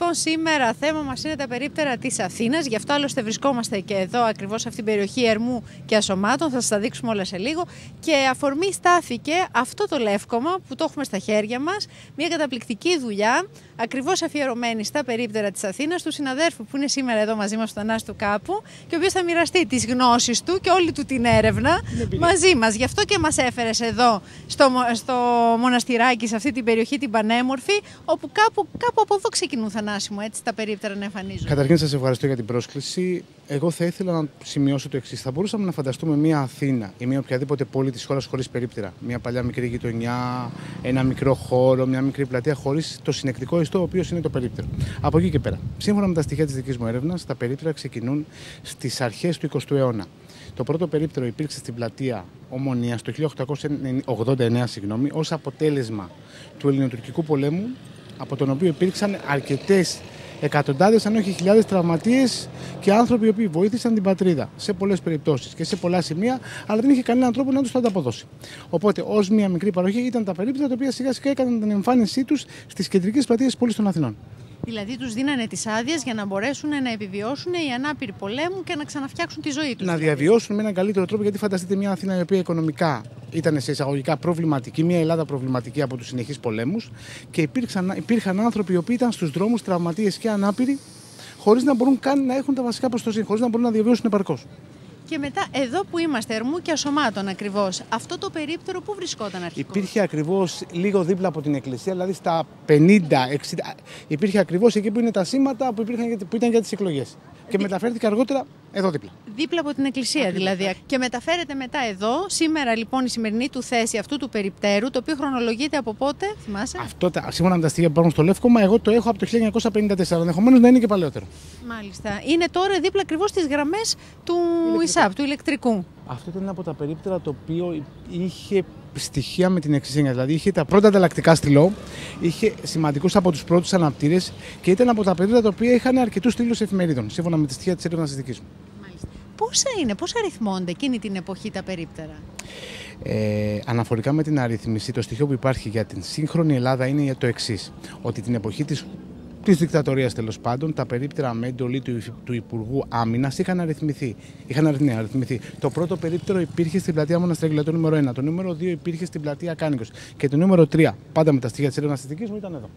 Λοιπόν, σήμερα θέμα μας είναι τα περίπτερα της Αθήνας, γι' αυτό άλλωστε βρισκόμαστε και εδώ ακριβώς σε αυτήν την περιοχή Ερμού και Ασωμάτων, θα σας τα δείξουμε όλα σε λίγο. Και αφορμή στάθηκε αυτό το λεύκομα που το έχουμε στα χέρια μας, μια καταπληκτική δουλειά, ακριβώς αφιερωμένη στα περίπτερα της Αθήνας, του συναδέρφου που είναι σήμερα εδώ μαζί μας, του Θανάση του Κάπου, και ο οποίος θα μοιραστεί τις γνώσεις του και όλη του την έρευνα μαζί μας. Γι' αυτό και μας έφερες εδώ στο μοναστηράκι, σε αυτή την περιοχή την πανέμορφη, όπου κάπου από εδώ ξεκινούν, Θανάση μου, έτσι, τα περίπτερα να εμφανίζονται. Καταρχήν σας ευχαριστώ για την πρόσκληση. Εγώ θα ήθελα να σημειώσω το εξής. Θα μπορούσαμε να φανταστούμε μια Αθήνα ή μια οποιαδήποτε πόλη της χώρας χωρίς περίπτερα. Μια παλιά μικρή γειτονιά, ένα μικρό χώρο, μια μικρή πλατεία χωρίς το συνεκτικό ιστό, ο οποίος είναι το περίπτερο. Από εκεί και πέρα. Σύμφωνα με τα στοιχεία της δικής μου έρευνας, τα περίπτερα ξεκινούν στις αρχές του 20ου αιώνα. Το πρώτο περίπτερο υπήρξε στην πλατεία Ομονίας το 1889 ως αποτέλεσμα του Ελληνοτουρκικού πολέμου, από τον οποίο υπήρξαν αρκετές εκατοντάδες, αν όχι χιλιάδες τραυματίες και άνθρωποι οι οποίοι βοήθησαν την πατρίδα σε πολλές περιπτώσεις και σε πολλά σημεία, αλλά δεν είχε κανέναν τρόπο να τους το ανταποδώσει. Οπότε, ως μια μικρή παροχή, ήταν τα περίπτερα τα οποία σιγά σιγά έκαναν την εμφάνισή τους στις κεντρικές πλατείες της πόλης των Αθηνών. Δηλαδή τους δίνανε τις άδειες για να μπορέσουν να επιβιώσουν οι ανάπηροι πολέμου και να ξαναφτιάξουν τη ζωή τους. Να διαβιώσουν με έναν καλύτερο τρόπο, γιατί φανταστείτε μια Αθήνα η οποία οικονομικά ήταν σε εισαγωγικά προβληματική, μια Ελλάδα προβληματική από τους συνεχείς πολέμους, και υπήρχαν άνθρωποι οι οποίοι ήταν στους δρόμους τραυματίες και ανάπηροι, χωρίς να μπορούν καν να έχουν τα βασικά προστασία, χωρίς να μπορούν να διαβιώσουν επαρκώς. Και μετά, εδώ που είμαστε, Ερμού και Ασωμάτων ακριβώς, αυτό το περίπτερο πού βρισκόταν αρχικώς? Υπήρχε ακριβώς λίγο δίπλα από την εκκλησία, δηλαδή στα 50-60. Υπήρχε ακριβώς εκεί που είναι τα σήματα που ήταν για τις εκλογές. Και μεταφέρθηκε αργότερα εδώ δίπλα. Δίπλα από την εκκλησία δηλαδή. Και μεταφέρεται μετά εδώ. Σήμερα λοιπόν η σημερινή του θέση αυτού του περιπτέρου, το οποίο χρονολογείται από πότε, θυμάσαι? Αυτό, σύμφωνα με τα στοιχεία που υπάρχουν στο Λεύκομα, εγώ το έχω από το 1954. Ενδεχομένως να είναι και παλαιότερο. Μάλιστα. Είναι τώρα δίπλα ακριβώς στις γραμμές του ΙΣΑΠ, του ηλεκτρικού. Αυτό ήταν από τα περίπτερα το οποίο είχε στοιχεία με την εξής έννοια. Δηλαδή είχε τα πρώτα ανταλλακτικά στυλό, είχε σημαντικούς από τους πρώτους αναπτήρες και ήταν από τα περίπτερα τα οποία είχαν αρκετούς στήλους εφημερίδων, σύμφωνα με τη στοιχεία της έρευνας της δικής μου. Μάλιστα. Πώς αριθμώνται εκείνη την εποχή τα περίπτερα? Αναφορικά με την αριθμίση, το στοιχείο που υπάρχει για την σύγχρονη Ελλάδα είναι το εξής. Ότι την εποχή της δικτατορίας, τέλος πάντων, τα περίπτερα με εντολή του Υπουργού Άμυνας είχαν αριθμηθεί. Το πρώτο περίπτερο υπήρχε στην πλατεία Μοναστηράκη, το νούμερο 1. Το νούμερο 2 υπήρχε στην πλατεία Κάνικος. Και το νούμερο 3, πάντα με τα στοιχεία της έρευνας της δικής μου, ήταν εδώ.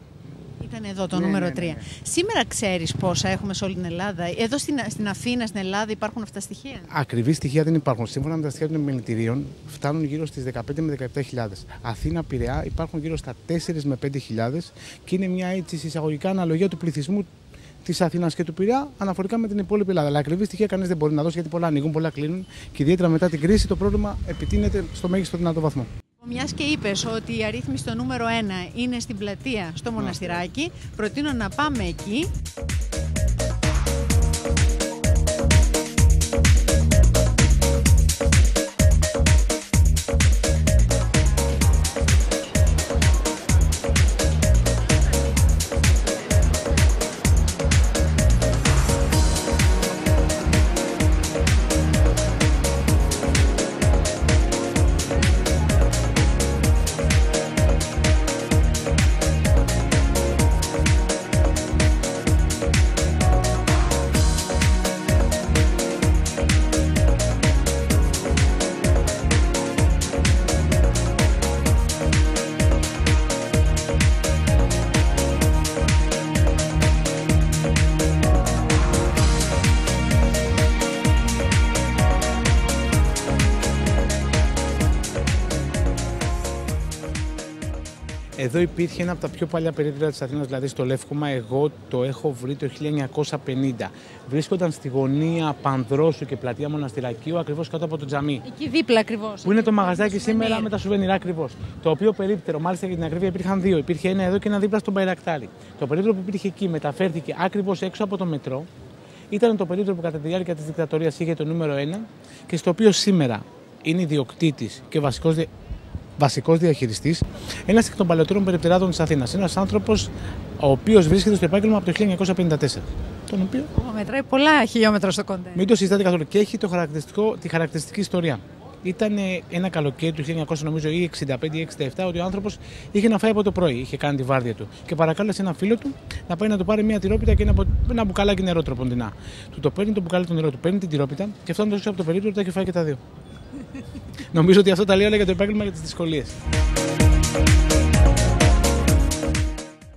Ήταν εδώ το νούμερο 3. Σήμερα ξέρεις πόσα έχουμε σε όλη την Ελλάδα? Εδώ στην Αθήνα, στην Ελλάδα, υπάρχουν αυτά τα στοιχεία? Ακριβή στοιχεία δεν υπάρχουν. Σύμφωνα με τα στοιχεία των επιμελητηρίων, φτάνουν γύρω στις 15 με 17.000. Αθήνα, Πειραιά υπάρχουν γύρω στα 4 με 5.000 και είναι μια έτσι εισαγωγικά αναλογία του πληθυσμού της Αθήνας και του Πειραιά αναφορικά με την υπόλοιπη Ελλάδα. Αλλά ακριβή στοιχεία κανείς δεν μπορεί να δώσει, γιατί πολλά ανοίγουν, πολλά κλείνουν και ιδιαίτερα μετά την κρίση το πρόβλημα επιτείνεται στο μέγιστο δυνατό βαθμό. Μιας και είπες ότι η αρρύθμιση στο νούμερο 1 είναι στην πλατεία στο Μοναστηράκι, προτείνω να πάμε εκεί. Εδώ υπήρχε ένα από τα πιο παλιά περίπτερα της Αθήνας, δηλαδή στο Λεύκομα. Εγώ το έχω βρει το 1950. Βρίσκονταν στη γωνία Πανδρόσου και πλατεία Μοναστηρακίου, ακριβώς κάτω από το τζαμί. Εκεί δίπλα ακριβώς. Που είναι το μαγαζάκι σήμερα με τα σουβενιρά ακριβώς. Το οποίο περίπτερο, μάλιστα για την ακρίβεια, υπήρχαν δύο. Υπήρχε ένα εδώ και ένα δίπλα στον Μπαϊρακτάρι. Το περίπτερο που υπήρχε εκεί μεταφέρθηκε ακριβώς έξω από το μετρό. Ήταν το περίπτερο που κατά τη διάρκεια της δικτατορίας είχε το νούμερο 1 και στο οποίο σήμερα είναι ιδιοκτήτης και βασικός διαχειριστής, ένας εκ των παλαιότερων περιπτεράδων της Αθήνας. Ένας άνθρωπος ο οποίος βρίσκεται στο επάγγελμα από το 1954. Τον οποίο μετράει πολλά χιλιόμετρα στο κοντέρ. μην το συζητάτε καθόλου. Και έχει τη χαρακτηριστική ιστορία. ήταν ένα καλοκαίρι του 1965 ή 67, ότι ο άνθρωπος είχε να φάει από το πρωί, είχε κάνει τη βάρδια του και παρακάλεσε έναν φίλο του να πάει να του πάρει μια τυρόπιτα και ένα μπουκαλάκι νερό τροποντινά. Του το παίρνει το μπουκάλι του νερό, του παίρνει την τυρόπιτα και φτάνοντας έξω από το περίπτερο τα έχει φάει και τα δύο. Νομίζω ότι αυτό τα λέει όλα για το επάγγελμα και τις δυσκολίες.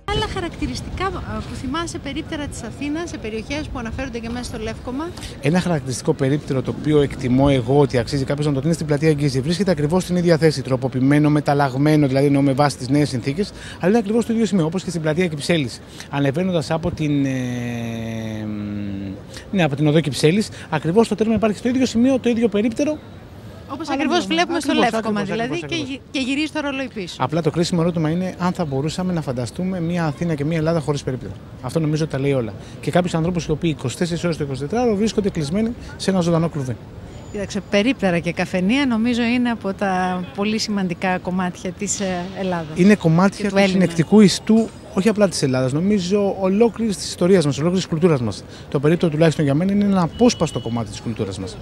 Άλλα χαρακτηριστικά που θυμάσαι περίπτερα της Αθήνας, σε περιοχές που αναφέρονται και μέσα στο Λεύκομα. Ένα χαρακτηριστικό περίπτερο το οποίο εκτιμώ εγώ ότι αξίζει κάποιος να το δει είναι στην πλατεία Γκίζη. Βρίσκεται ακριβώς στην ίδια θέση, τροποποιημένο, μεταλλαγμένο, δηλαδή εννοώ με βάση τις νέες συνθήκες, αλλά είναι ακριβώς στο ίδιο σημείο, όπως και στην πλατεία Κυψέλης. Ανεβαίνοντας από από την οδό Κυψέλης, ακριβώς στο τέρμα υπάρχει στο ίδιο σημείο, το ίδιο περίπτερο. Όπως ακριβώς βλέπουμε στο Λεύκομα, δηλαδή, και γυρίζει το ρολόι πίσω. Απλά το κρίσιμο ερώτημα είναι αν θα μπορούσαμε να φανταστούμε μια Αθήνα και μια Ελλάδα χωρίς περίπτερα. Αυτό νομίζω ότι τα λέει όλα. Και κάποιους ανθρώπους οι οποίοι 24 ώρες το 24ωρο βρίσκονται κλεισμένοι σε ένα ζωντανό κλουβί. Κοίταξε, περίπτερα και καφενεία νομίζω είναι από τα πολύ σημαντικά κομμάτια της Ελλάδας. Είναι κομμάτια του συνεκτικού ιστού, όχι απλά της Ελλάδας, νομίζω ολόκληρης της ιστορίας μας, ολόκληρης της κουλτούρας μας. Το περίπτερο τουλάχιστον για μένα είναι ένα απόσπαστο κομμάτι της κουλτούρας μας.